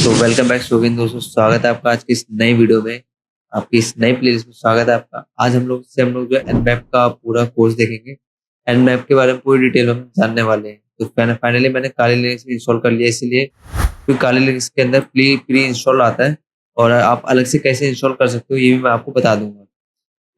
तो welcome back शौकीन दोस्तों, स्वागत है आपका आज की इस नई वीडियो में। आपकी इस नई प्लेलिस्ट में स्वागत है आपका। आज हम लोग जो एनमैप का पूरा कोर्स देखेंगे। एनमैप के बारे में पूरी डिटेल हम जानने वाले हैं। तो फाइनली मैंने काली लिनक्स इंस्टॉल कर लिया, इसीलिए क्योंकि काली लिनक्स के अंदर प्री इंस्टॉल आता है और आप अलग से कैसे इंस्टॉल कर सकते हो ये भी मैं आपको बता दूंगा।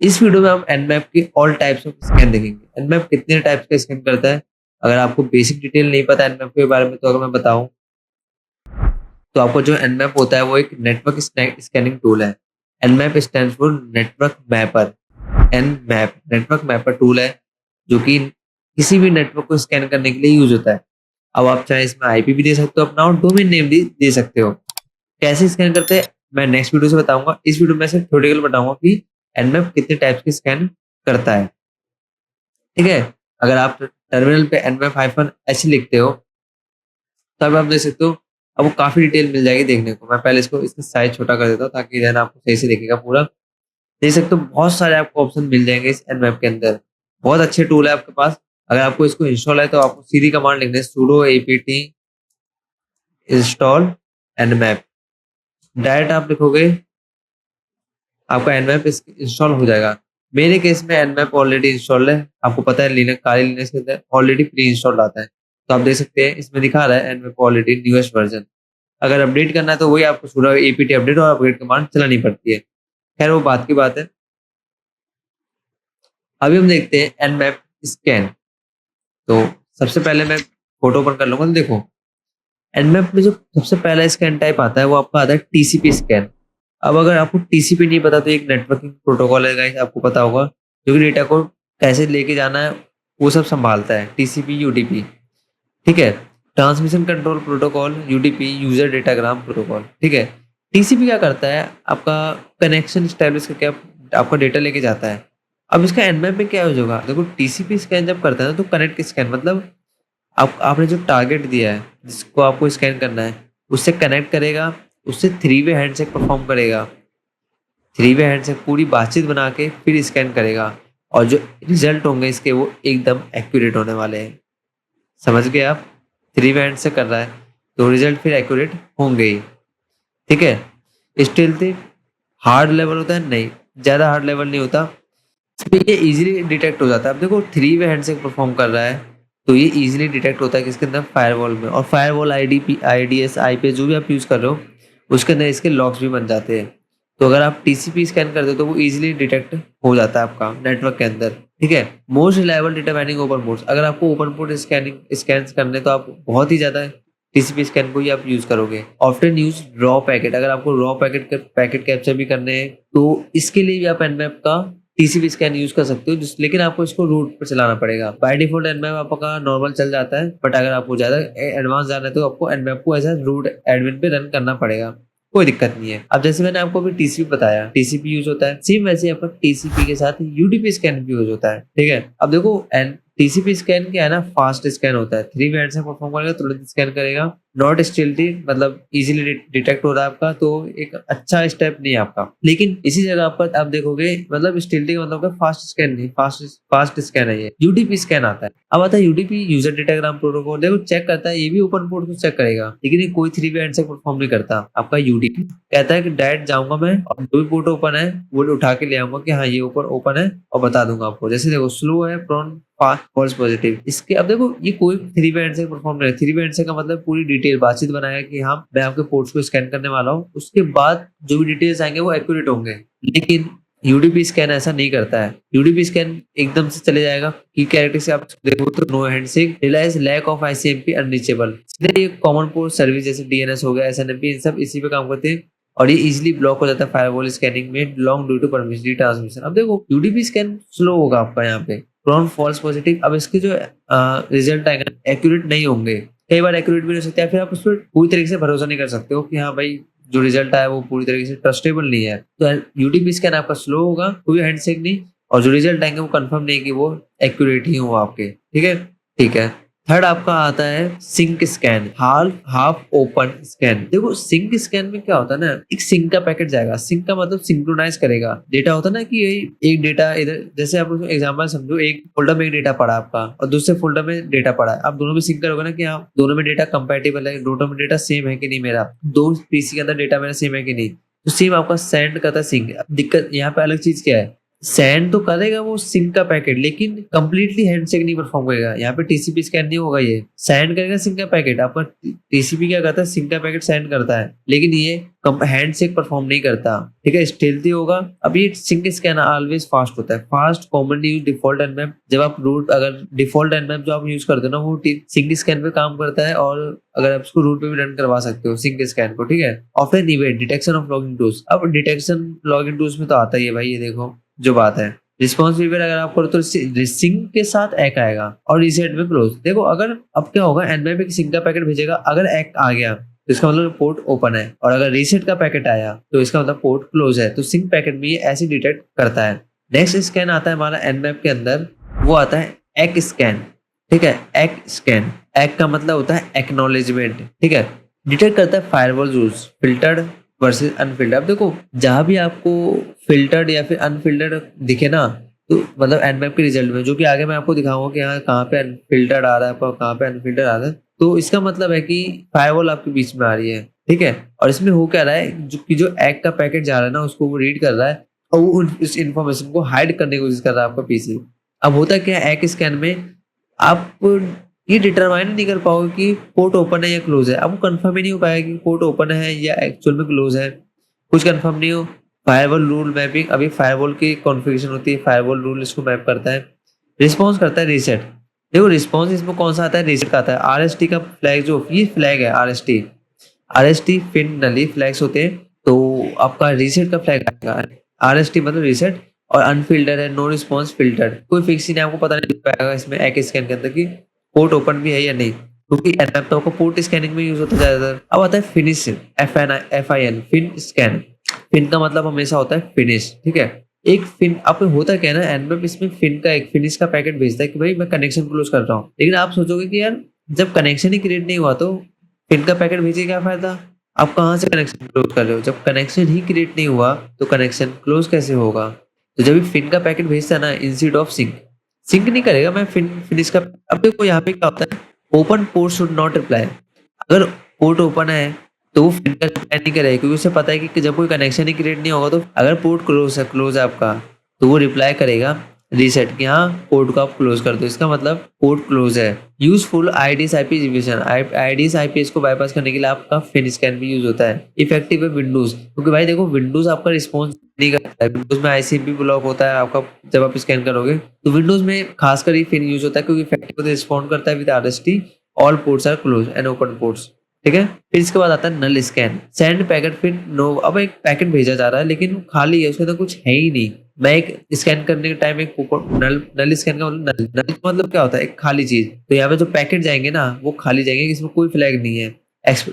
इस वीडियो में हम एनमैप की ऑल टाइप्स ऑफ स्कैन देखेंगे। एनमैप कितने टाइप्स का स्कैन करता है, अगर आपको बेसिक डिटेल नहीं पता एनमैप के बारे में तो अगर मैं बताऊं तो आपको जो एनमैप होता है वो एक नेटवर्क स्कैनिंग टूल है। Nmap stands for network mapper. Nmap network mapper tool है जो कि किसी भी नेटवर्क को स्कैन करने के लिए यूज होता है। अब आप चाहे इसमें आईपी भी दे सकते हो अपना और डोमेन नेम भी दे सकते हो। कैसे स्कैन करते हैं मैं नेक्स्ट वीडियो से बताऊंगा। इस वीडियो में सिर्फ थ्योरेटिकल बताऊंगा कि एनमैप कितने टाइप्स की स्कैन करता है। ठीक है, अगर आप टर्मिनल पे एनमैप हाइफन एच लिखते हो तब आप देख सकते हो, अब वो काफी डिटेल मिल जाएगी देखने को। मैं पहले इसका साइज छोटा कर देता हूँ ताकि देन आपको सही से दिखेगा पूरा। देख सकते हो बहुत सारे आपको ऑप्शन मिल जाएंगे इस एनमैप के अंदर। बहुत अच्छे टूल है आपके पास। अगर आपको इसको इंस्टॉल है तो आपको सीधी कमांड लिखना है sudo apt install Nmap. Direct आप लिखोगे आपका एनमैप इंस्टॉल हो जाएगा। मेरे केस में एनमैप ऑलरेडी इंस्टॉल है। आपको पता है लिनक्स काली लिनक्स के अंदर ऑलरेडी प्री इंस्टॉल्ड आता है। तो आप देख सकते हैं इसमें दिखा रहा है एनमैप ऑलरेडी न्यूएस्ट वर्जन। अगर अपडेट करना है तो वही आपको सुडो apt अपडेट और अपग्रेड कमांड चलानी पड़ती है। खैर वो बात की बात है। अभी हम देखते हैं एनमैप स्कैन। तो सबसे पहले मैं फोटो ओपन कर लूंगा। तो देखो एनमैप में जो सबसे पहला स्कैन टाइप आता है वो आपका आता है टीसीपी स्कैन। अब अगर आपको टीसीपी नहीं पता तो एक नेटवर्किंग प्रोटोकॉल है गाइस, आपको पता होगा, जो कि डेटा को कैसे लेके जाना है वो सब संभालता है। टीसीपी यूडीपी, ठीक है, transmission control protocol, UDP user datagram protocol. ठीक है, टीसीपी क्या करता है, आपका कनेक्शन स्टैब्लिश करके आपका डेटा लेके जाता है। अब इसका एनमैप में क्या यूज होगा, देखो टीसीपी स्कैन जब करता है ना तो कनेक्ट स्कैन मतलब आपने जो टारगेट दिया है जिसको आपको स्कैन करना है उससे कनेक्ट करेगा, उससे थ्री वे हैंडशेक परफॉर्म करेगा। थ्री वे हैंडशेक पूरी बातचीत बना के फिर स्कैन करेगा और जो रिजल्ट होंगे इसके वो एकदम एक्यूरेट होने वाले हैं। समझ गए आप, थ्री वे हैंड से कर रहा है तो रिजल्ट फिर एक्यूरेट होंगे ही। ठीक है, स्टिल हार्ड लेवल होता है नहीं, ज्यादा हार्ड लेवल नहीं होता, इसमें ये इजीली डिटेक्ट हो जाता है। अब देखो थ्री वे हैंडशेक परफॉर्म कर रहा है तो ये इजीली डिटेक्ट होता है किसके अंदर, फायरवॉल में। और फायरवॉल आईडीएस आईपी जो भी आप यूज कर रहे हो उसके अंदर इसके लॉक्स भी बन जाते हैं। तो अगर आप टीसीपी स्कैन करते हो तो वो इजीली डिटेक्ट हो जाता है आपका नेटवर्क के अंदर। ठीक है, most reliable data mining open ports. अगर आपको ओपन पोर्ट स्कैन करने तो आप बहुत ही ज्यादा टीसीपी स्कैन को ही आप यूज करोगे। ऑफ्टन यूज रॉ पैकेट, अगर आपको रॉ पैकेट कैप्चर भी करने हैं तो इसके लिए भी आप एनमैप का टीसीपी स्कैन यूज कर सकते हो, लेकिन आपको इसको रूट पर चलाना पड़ेगा। बाय डिफॉल्ट एनमैप आपका नॉर्मल चल जाता है, बट अगर आपको ज्यादा एडवांस जाना है तो आपको एनमैप को ऐसा रूट एडमिन पे रन करना पड़ेगा। कोई दिक्कत नहीं है। अब जैसे मैंने आपको भी टीसीपी बताया, टीसीपी यूज होता है, सेम वैसे आपका टीसीपी के साथ यूडीपी स्कैन भी यूज होता है। ठीक है, अब देखो टीसीपी स्कैन क्या है ना, फास्ट स्कैन होता है, थ्री मिनट से परफॉर्म करेगा, तुरंत स्कैन करेगा, नॉट स्टिल्टी मतलब इजीली डिटेक्ट हो रहा है आपका, तो एक अच्छा स्टेप नहीं है आपका। लेकिन इसी जगह पर आप देखोगे मतलब स्टिल्टी का मतलब फास्ट स्कैन नहीं, फास्ट स्कैन है ये, यूडीपी स्कैन आता है। अब आता है यूडीपी यूजर डेटाग्राम प्रोटोकॉल। देखो चेक करता है, ये भी ओपन पोर्ट को चेक करेगा लेकिन ये कोई थ्री वे से परफॉर्म नहीं करता। आपका यूडीपी कहता है कि डायरेक्ट जाऊंगा मैं और जो भी पोर्ट ओपन है वो उठा के ले आऊंगा कि हाँ ये ऊपर ओपन है और बता दूंगा आपको। जैसे देखो स्लो है, प्रॉन फॉल्स पॉजिटिव। इसके अब देखो ये कोई थ्री वे से परफॉर्म नहीं, थ्री वे से का मतलब पूरी डिटेल बातचीत बनाएगा कि हाँ मैं आपके पोर्ट्स को स्कैन करने वाला हूँ, उसके बाद जो भी डिटेल्स आएंगे वो एक्यूरेट होंगे। लेकिन यूडीपी स्कैन ऐसा नहीं करता है। यूडीपी स्कैन एकदम से चले जाएगा की कैरेक्टर से आप देखो तो no handshake, realize lack of ICMP unreachable. ये कॉमन पोर्ट सर्विस जैसे डीएनएस हो गया, एसएनएमपी, इन सब इसी पे काम करते हैं और ये इजीली ब्लॉक हो जाता है फायरवॉल स्कैनिंग में long due to permission transmission. अब देखो यूडीपी स्कैन स्लो होगा आपका यहाँ पे, प्रॉन फॉल्स पॉजिटिव। अब इसके जो रिजल्ट आएगा एक्यूरेट नहीं होंगे, कई बार एक्यूरेट भी नहीं हो सकते, फिर आप उस पर पूरी तरीके से भरोसा नहीं कर सकते हो कि हाँ भाई जो रिजल्ट आया वो पूरी तरीके से ट्रस्टेबल नहीं है। तो यूडीपी स्कैन आपका स्लो होगा, कोई हैंडशेक नहीं, और जो रिजल्ट आएंगे वो कंफर्म नहीं कि वो एक्यूरेट ही हो आपके। ठीक है, ठीक है, थर्ड आपका आता है SYN scan, half open scan. देखो सिंक स्कैन में क्या होता है ना, एक सिंक का पैकेट जाएगा, सिंक का मतलब सिंक्रोनाइज करेगा डेटा। होता है ना कि एक डेटा इधर, जैसे आप एग्जांपल समझो, एक फोल्डर में एक डेटा पड़ा आपका और दूसरे फोल्डर में डेटा पड़ा है, आप दोनों में सिंक करोगे ना कि हाँ दोनों में डेटा कंपैटिबल है, दोनों में डेटा सेम है कि नहीं, मेरा दो पीसी के अंदर डेटा मेरा सेम है कि नहीं, तो सेम आपका सेंड करता है सिंक। दिक्कत यहाँ पे अलग चीज क्या है, सेंड तो करेगा वो सिंक का पैकेट, लेकिन कंप्लीटली हैंडशेक नहीं परफॉर्म करेगा। यहाँ पे टीसीपी स्कैन नहीं होगा, ये सेंड करेगा सिंक का पैकेट। आपका टीसीपी क्या करता है, सिंक का पैकेट सेंड करता है, लेकिन ये हैंडशेक परफॉर्म नहीं करता, ठीक है, स्टेल्थी होगा। अब ये सिंक स्कैन ऑलवेज फास्ट होता है, fast commonly use default Nmap. जब आप रूट, अगर डिफॉल्ट एनमैप जो आप यूज करते हो ना, वो सिंक स्कैन पे काम करता है, और अगर आप उसको रूट पे भी रन करवा सकते हो सिंक स्कैन को, ठीक है। Offline event detection of log n tools, अब डिटेक्शन लॉगिन टूल्स में तो आता ही है भाई, ये देखो जो बात है। रिस्पॉन्स बिहेवियर अगर आप करो तो सिंक के साथ एक आएगा और रीसेट में क्लोज। देखो अगर अब क्या होगा, एनमैप एक सिंक का पैकेट भेजेगा, अगर एक आ गया तो इसका मतलब पोर्ट ओपन है, और अगर रीसेट का पैकेट आया तो इसका मतलब पोर्ट क्लोज है। तो सिंक पैकेट में ये ऐसे डिटेक्ट करता है। नेक्स्ट स्कैन आता है हमारा एनमैप के अंदर, वो आता है एक स्कैन, ठीक है। एक स्कैन, एक का मतलब होता है एक्नॉलेजमेंट, ठीक है। डिटेक्ट करता है firewall rules, filtered versus unfiltered. अब देखो जहां भी आपको फिल्टर्ड या फिर अनफिल्टर्ड दिखे ना, तो मतलब एनमैप के रिजल्ट में, जो कि आगे मैं आपको दिखाऊंगा कि हाँ कहाँ पे अनफिल्टर्ड आ रहा है, कहाँ पे अनफिल्टर्ड आ रहा है, तो इसका मतलब है कि फायरवॉल आपके बीच में आ रही है, ठीक है। और इसमें हो क्या रहा है, जो एग का पैकेट जा रहा है ना, उसको वो रीड कर रहा है, और वो इस इन्फॉर्मेशन को हाइड करने की कोशिश कर रहा है आपका पीसी। अब होता क्या है, एग स्कैन में आप ये डिटरमाइन नहीं कर पाओगे कि पोर्ट ओपन है या क्लोज है। अब वो कंफर्म ही नहीं हो पाएगा कि पोर्ट ओपन है या एक्चुअल में क्लोज है, कुछ कंफर्म नहीं हो। फायरवॉल रूल मैपिंग, अभी फायरवॉल की कॉन्फ़िगरेशन होती है, फायरवॉल रूल इसको मैप करता है। रिस्पॉन्स करता है रीसेट। देखो रिस्पॉन्स इसमें कौन सा आता है, रीसेट का आता है। आरएसटी का फ्लैग, जो ये फ्लैग है आरएसटी, आरएसटी फिन नली फ्लैग्स होते हैं, तो आपका रीसेट का फ्लैग आएगा। आरएसटी मतलब रीसेट, और अनफिल्टर्ड है, नो रिस्पॉन्स फिल्टर्ड। कोई फिक्स ही नहीं, आपको पता नहीं पाएगा इसमें एक स्कैन के अंदर की पोर्ट ओपन भी है या नहीं, क्योंकि एनएप तो आपको पोर्ट स्कैनिंग में यूज होता है ज्यादातर। अब आता है finish, FIN FIN scan. FIN का मतलब हमेशा होता है फिनिश, ठीक है। एक फिन आप होता क्या है ना, एनएप इसमें फिन का एक फिनिश का पैकेट भेजता है कि भाई मैं कनेक्शन क्लोज कर रहा हूँ। लेकिन आप सोचोगे कि यार जब कनेक्शन ही क्रिएट नहीं हुआ तो फिन का पैकेट भेजे क्या फायदा, आप कहाँ से कनेक्शन क्लोज कर रहे हो। जब कनेक्शन ही क्रिएट नहीं हुआ तो कनेक्शन क्लोज कैसे होगा। तो जब भी फिन का पैकेट भेजता है ना, इंस्टेड ऑफ सिंक, सिंक नहीं करेगा, मैं फिनिश का। अब देखो यहाँ पे क्या होता है, open port should not reply. अगर पोर्ट ओपन है तो वो फिन का रिप्लाई नहीं करेगा, क्योंकि उसे पता है कि जब कोई कनेक्शन ही क्रिएट नहीं होगा, तो अगर पोर्ट क्लोज है आपका, तो वो रिप्लाई करेगा रीसेट कि हाँ पोर्ट को आप क्लोज कर दो, इसका मतलब पोर्ट क्लोज है। Useful IDs IP revision, IDs IPS को बाईपास करने के लिए आपका फिन स्कैन भी यूज होता है। इफेक्टिव है विंडोज, क्योंकि भाई देखो विंडोज आपका रिस्पॉन्स नहीं करता है, विंडोज में आईसीएमपी ब्लॉक होता है आपका जब आप स्कैन करोगे, तो विंडोज में खासकर ये फिन यूज होता है, क्योंकि इफेक्टिव रिस्पॉन्ड करता है with RST, all ports are close and open ports, ठीक है। फिर इसके बाद आता है नल स्कैन, सेंड पैकेट फिर नो। अब एक पैकेट भेजा जा रहा है लेकिन खाली है, उसके अंदर कुछ है ही नहीं। मैं एक स्कैन करने के टाइम एक नल स्कैन का मतलब नल मतलब क्या होता है, एक खाली चीज। तो यहाँ पे जो पैकेट जाएंगे ना वो खाली जाएंगे, इसमें कोई फ्लैग नहीं है।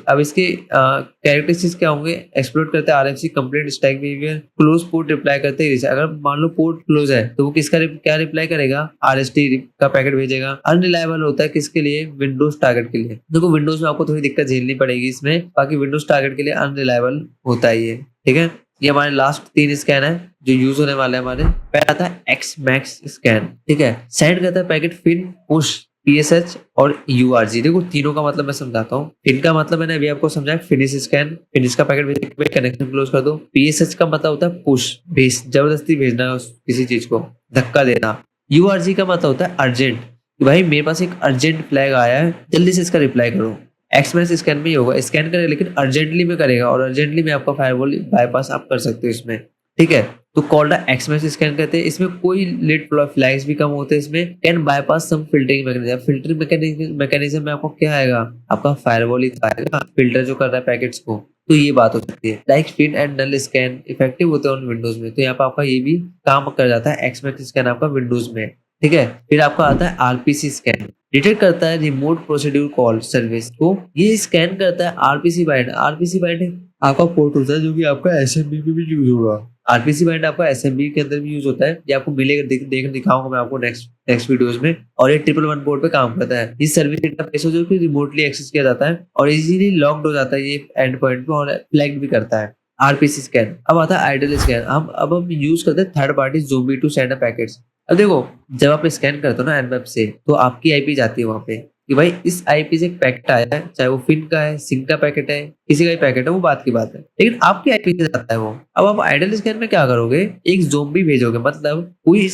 अब इसके कैरेक्टरिस्टिक्स क्या होंगे, एक्सप्लोर करते हैं RFC complete stack behaviour, close port reply करते हैं। अगर मान लो पोर्ट क्लोज है तो वो किसका क्या रिप्लाई करेगा, आरएसटी का पैकेट भेजेगा। अनरिलायबल होता है किसके लिए, विंडोज टारगेट के लिए। देखो विंडोज में आपको थोड़ी दिक्कत झेलनी पड़ेगी इसमें, बाकी विंडोज टारगेट के लिए अनरिलायबल होता है ये, ठीक है। ये हमारे लास्ट 3 स्कैन है जो यूज होने वाले हैं हमारे। पहला आता है एक्स मैक्स स्कैन, ठीक है। सेंड करता है पैकेट फिन पुश PSH और URG। देखो तीनों का मतलब मैं समझाता हूँ। फिन का मतलब मैंने अभी आपको समझाया, फिनिश स्कैन, फिनिश का पैकेट भेज के कनेक्शन क्लोज कर दो। PSH का मतलब होता है पुश, भेज, जबरदस्ती भेजना किसी चीज को, धक्का देना। URG का मतलब होता है अर्जेंट, कि भाई मेरे पास एक अर्जेंट फ्लैग आया है, जल्दी से इसका रिप्लाई करो। एक्समैक्स स्कैन में ही होगा, स्कैन करेगा लेकिन अर्जेंटली में करेगा, और अर्जेंटली में आपका फायरवॉल बाईपास आप कर सकते हो इसमें, ठीक है। तो कॉल्ड एक्समैक्स स्कैन कहते हैं। इसमें कोई लेट फ्लैग्स भी कम होते हैं। इसमें can bypass some filtering mechanism. Filtering mechanism में आपको क्या आएगा, आपका फायरवॉल ही आएगा, फिल्टर जो कर रहा है पैकेट्स को। तो ये बात हो सकती है। Like FIN and null scan effective होते हैं विंडोज में, तो यहाँ पे आपका ये भी काम कर जाता है, एक्समैक्स स्कैन आपका विंडोज में, ठीक है। फिर आपका आता है आरपीसी स्कैन, डिटेक्ट करता है रिमोट प्रोसीड्यूर कॉल सर्विस को। ये स्कैन करता है आरपीसी बाइट। आरपीसी बाइट आपका पोर्ट होता है जो कि आपका एसएमबी में भी यूज होगा। आरपीसी बाइंड आपका एसएमबी के अंदर भी यूज होता है, ये आपको मिलेगा, देख दिखाऊंगा मैं आपको नेक्स्ट नेक्स्ट वीडियोस में। और ये 111 पोर्ट पे काम करता है। इस सर्विस इंटरफेस है जो कि रिमोटली एक्सेस किया जाता है और इजीली लॉक्ड हो जाता है ये एंड पॉइंट पे, और फ्लैग भी करता है। RPC scan. अब आता है आइडल स्कैन। हम यूज करते हैं third party zombie to send a packets. अब देखो, जब आप स्कैन करते हो ना एनवेब से, तो आपकी आईपी जाती है वहां पे कि भाई इस आईपी से एक पैकेट आया है, चाहे वो फिन का है, सिंक का पैकेट है, किसी का भी पैकेट है, वो बात की बात है, लेकिन आपकी आईपी से जाता है वो। अब आप आइडल स्कैन में क्या करोगे, एक ज़ोंबी भेजोगे, मतलब कोई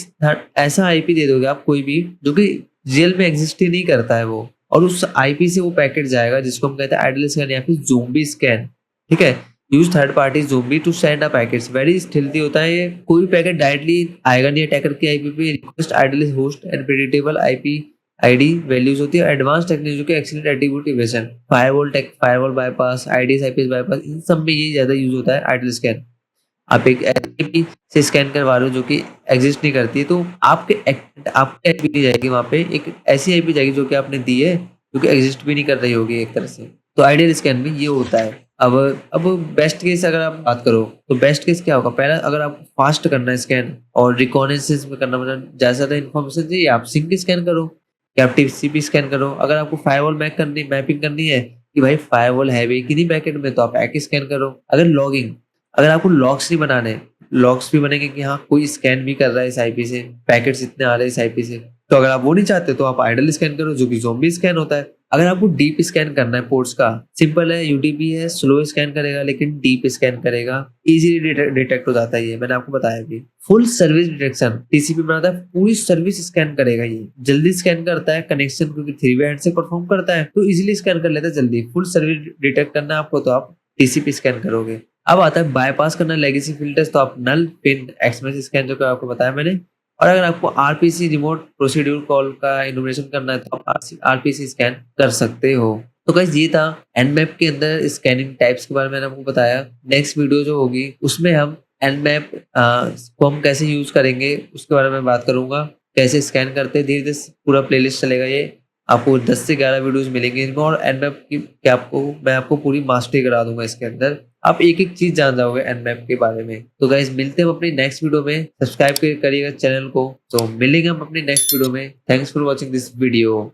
ऐसा आईपी दे दोगे आप, कोई भी जो कि रियल में एग्जिस्ट ही नहीं करता है वो, और उस आईपी से वो पैकेट जाएगा, जिसको हम कहते हैं आइडल स्कैन या फिर ज़ोंबी स्कैन। ठीक है। Use third party zombie to send a packets. Very stealthy होता है ये, कोई पैकेट डायरेक्टली आएगा नहीं अटैकर की आईपी पे। Request idle host and predictable IP ID values होती है। एडवांस टेक्नोलॉजी के excellent attribute evasion, firewall bypass, IDS IPS bypass, इन सब में ये ज्यादा यूज होता है आइडल स्कैन। आप एक आईपी से स्कैन करवा रहे हो जो कि एग्जिस्ट नहीं करती है, तो आपके आईपी नहीं जाएगी वहां पे, एक ऐसी आईपी जाएगी जो कि आपने दी है, जो कि एग्जिस्ट भी नहीं कर रही होगी एक तरह से। तो आइडियल स्कैन में ये होता है। अब बेस्ट केस अगर आप बात करो, तो बेस्ट केस क्या होगा, पहला अगर आपको फास्ट करना है स्कैन और रिकॉनेसेंस में करना, मतलब ज्यादा से ज्यादा इन्फॉर्मेशन चाहिए, आप सिंक स्कैन करो या आप टीसीपी स्कैन करो। अगर आपको फायरवॉल मैपिंग करनी है कि भाई फायरवॉल है भी कि नहीं पैकेट में, तो आप एक स्कैन करो। अगर आपको लॉक्स नहीं बनाने, लॉक्स भी बनेंगे कि हाँ कोई स्कैन भी कर रहा है इस आईपी से, पैकेट्स इतने आ रहे हैं इस आईपी से, तो अगर आप वो नहीं चाहते तो आप आइडल स्कैन करो जो कि ज़ोंबी स्कैन होता है। अगर आपको डीप स्कैन करना है पोर्ट्स का, सिंपल है, यूडीपी है, स्लो स्कैन करेगा लेकिन डीप स्कैन करेगा, इजीली डिटेक्ट हो जाता है। ये मैंने आपको बताया भी। फुल सर्विस डिटेक्शन टीसीपी बनाता है, पूरी सर्विस स्कैन करेगा, ये जल्दी स्कैन करता है, कनेक्शन क्योंकि 3 वे हैंड से परफॉर्म करता है तो इजीली स्कैन कर लेता है जल्दी। फुल सर्विस डिटेक्ट करना है आपको तो आप टीसीपी स्कैन करोगे। अब आता है बाईपास करना लेगेसी फिल्टर्स, तो आप नल पिन एक्सएमएस स्कैन जो कि आपको बताया मैंने। और अगर आपको आरपीसी रिमोट प्रोसीड्यूर कॉल का इनोवेशन करना है तो आप आरपीसी स्कैन कर सकते हो। तो गाइस ये था एनमैप के अंदर स्कैनिंग टाइप्स के बारे में मैंने आपको बताया। नेक्स्ट वीडियो जो होगी उसमें हम एनमैप को हम कैसे यूज करेंगे उसके बारे में बात करूंगा, कैसे स्कैन करते हैं। धीरे धीरे पूरा प्लेलिस्ट चलेगा ये, आपको 10 से 11 वीडियोस मिलेंगे इसमें, और एनमैप की मैं आपको पूरी मास्टरी करा दूंगा इसके अंदर। आप एक एक चीज जान जाओगे एनमैप के बारे में। तो गाइस मिलते हैं हम अपनी नेक्स्ट वीडियो में। सब्सक्राइब करिएगा चैनल को। तो मिलेंगे हम अपनी नेक्स्ट वीडियो में। Thanks for watching this video.